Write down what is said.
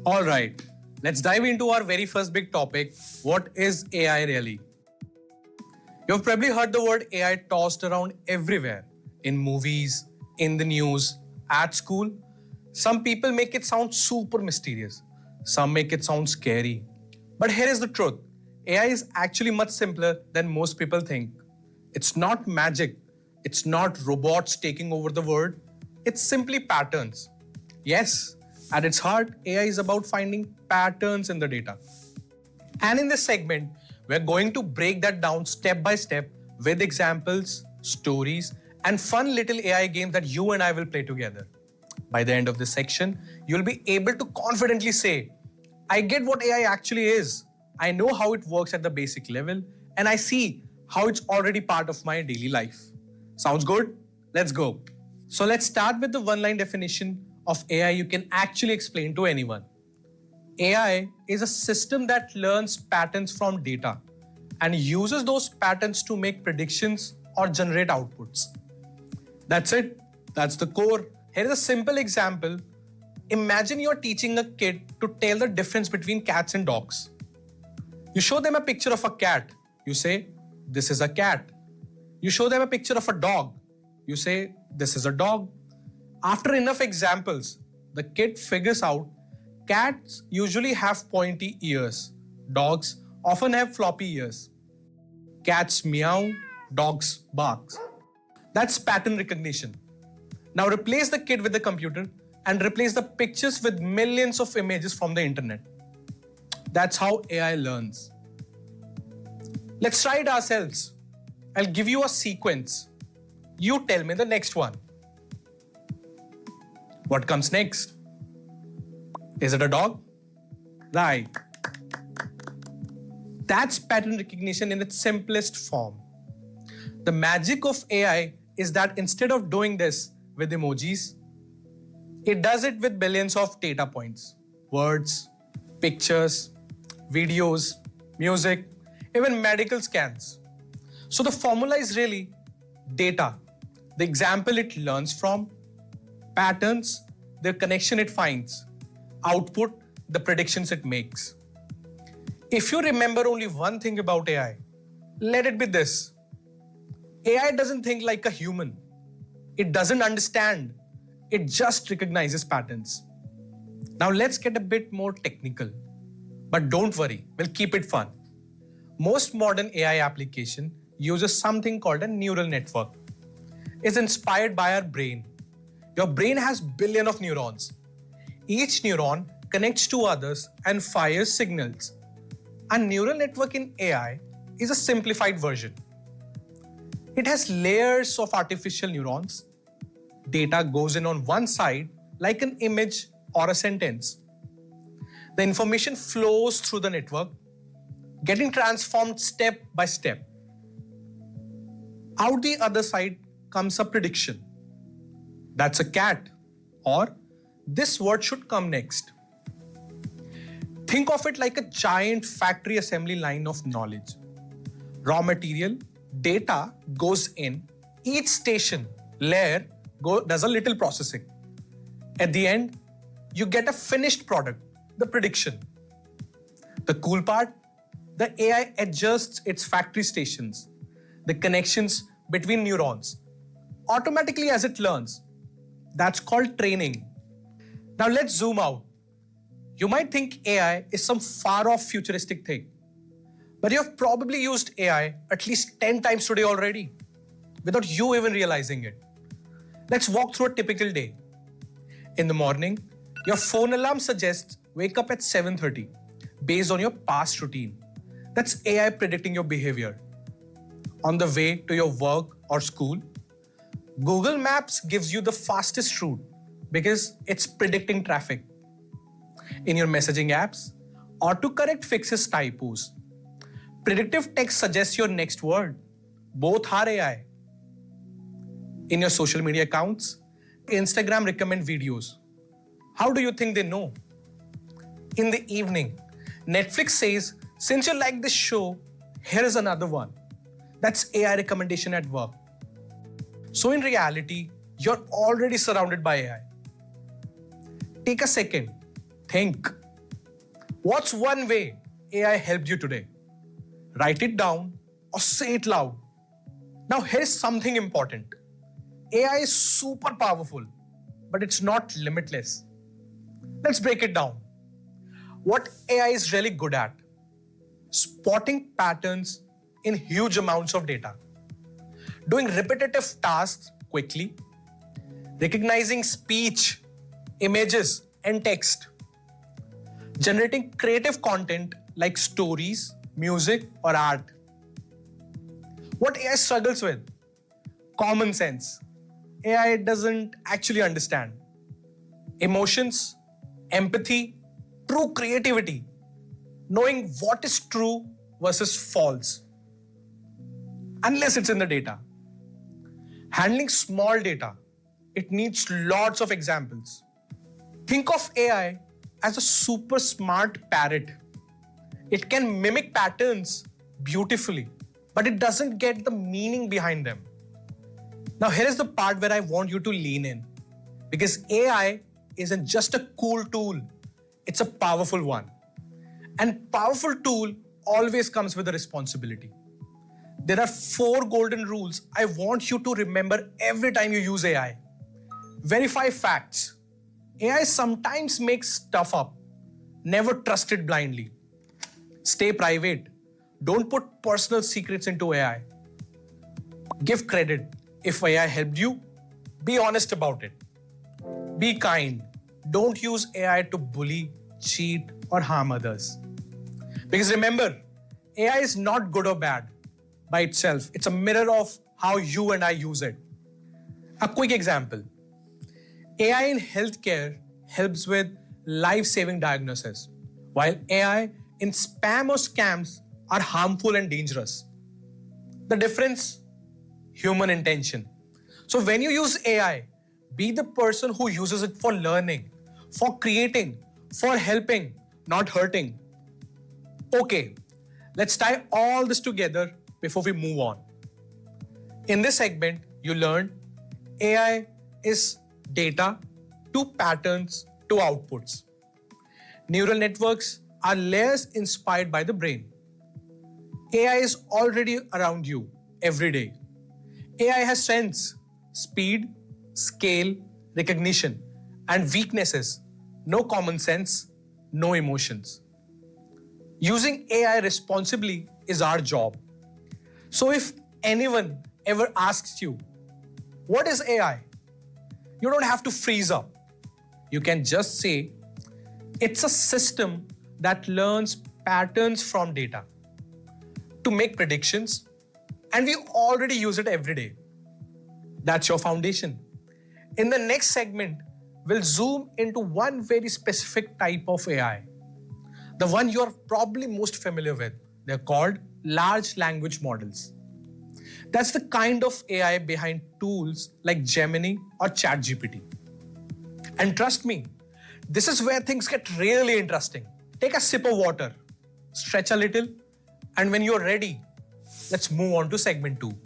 All right, let's dive into our very first big topic. What is AI really? You've probably heard the word AI tossed around everywhere in movies, in the news, at school. Some people make it sound super mysterious, some make it sound scary. But here is the truth: AI is actually much simpler than most people think. It's not magic, it's not robots taking over the world, it's simply patterns. Yes, at its heart, AI is about finding patterns in the data. And in this segment, we're going to break that down step by step with examples, stories, and fun little AI games that you and I will play together. By the end of this section, you'll be able to confidently say, I get what AI actually is. I know how it works at the basic level, and I see how it's already part of my daily life. Sounds good? Let's go. So let's start with the one-line definition of AI you can actually explain to anyone. AI is a system that learns patterns from data and uses those patterns to make predictions or generate outputs. That's it. That's the core. Here is a simple example. Imagine you're teaching a kid to tell the difference between cats and dogs. You show them a picture of a cat. You say, this is a cat. You show them a picture of a dog. You say, this is a dog. After enough examples, the kid figures out cats usually have pointy ears. Dogs often have floppy ears. Cats meow, dogs bark. That's pattern recognition. Now replace the kid with the computer and replace the pictures with millions of images from the internet. That's how AI learns. Let's try it ourselves. I'll give you a sequence. You tell me the next one. What comes next? Is it a dog? Right. That's pattern recognition in its simplest form. The magic of AI is that instead of doing this with emojis, it does it with billions of data points, words, pictures, videos, music, even medical scans. So the formula is really data, the example it learns from, patterns, the connection it finds, output, the predictions it makes. If you remember only one thing about AI, let it be this. AI doesn't think like a human. It doesn't understand. It just recognizes patterns. Now let's get a bit more technical. But don't worry, we'll keep it fun. Most modern AI application uses something called a neural network. It's inspired by our brain. Your brain has billions of neurons. Each neuron connects to others and fires signals. A neural network in AI is a simplified version. It has layers of artificial neurons. Data goes in on one side like an image or a sentence. The information flows through the network, getting transformed step by step. Out the other side comes a prediction. That's a cat, or this word should come next. Think of it like a giant factory assembly line of knowledge. Raw material, data goes in, each station, layer does a little processing. At the end, you get a finished product, the prediction. The cool part, the AI adjusts its factory stations, the connections between neurons, automatically as it learns. That's called training. Now let's zoom out. You might think AI is some far-off futuristic thing, but you have probably used AI at least 10 times today already, without you even realizing it. Let's walk through a typical day. In the morning, your phone alarm suggests wake up at 7:30 based on your past routine. That's AI predicting your behavior. On the way to your work or school, Google Maps gives you the fastest route because it's predicting traffic. In your messaging apps, autocorrect fixes typos. Predictive text suggests your next word. Both are AI. In your social media accounts, Instagram recommend videos. How do you think they know? In the evening, Netflix says, since you like this show, here is another one. That's AI recommendation at work. So in reality, you're already surrounded by AI. Take a second. Think. What's one way AI helped you today? Write it down or say it loud. Now, here's something important. AI is super powerful, but it's not limitless. Let's break it down. What AI is really good at? Spotting patterns in huge amounts of data, doing repetitive tasks quickly, recognizing speech, images, and text, generating creative content like stories, music, or art. What AI struggles with? Common sense. AI doesn't actually understand. Emotions, empathy, true creativity, knowing what is true versus false, unless it's in the data. Handling small data, it needs lots of examples. Think of AI as a super smart parrot. It can mimic patterns beautifully, but it doesn't get the meaning behind them. Now, here is the part where I want you to lean in, because AI isn't just a cool tool, it's a powerful one. And powerful tool always comes with a responsibility. There are 4 golden rules I want you to remember every time you use AI. Verify facts. AI sometimes makes stuff up. Never trust it blindly. Stay private. Don't put personal secrets into AI. Give credit. If AI helped you, be honest about it. Be kind. Don't use AI to bully, cheat, or harm others. Because remember, AI is not good or bad by itself. It's a mirror of how you and I use it. A quick example. AI in healthcare helps with life-saving diagnosis, while AI in spam or scams are harmful and dangerous. The difference? Human intention. So when you use AI, be the person who uses it for learning, for creating, for helping, not hurting. Okay, let's tie all this together before we move on. In this segment, you learned AI is data to patterns to outputs. Neural networks are layers inspired by the brain. AI is already around you every day. AI has strengths, speed, scale, recognition, and weaknesses. No common sense, no emotions. Using AI responsibly is our job. So if anyone ever asks you, what is AI? You don't have to freeze up. You can just say, it's a system that learns patterns from data to make predictions, and we already use it every day. That's your foundation. In the next segment, we'll zoom into one very specific type of AI, the one you're probably most familiar with. They're called large language models. That's the kind of AI behind tools like Gemini or ChatGPT. And trust me, this is where things get really interesting. Take a sip of water, stretch a little, and when you're ready, let's move on to segment 2.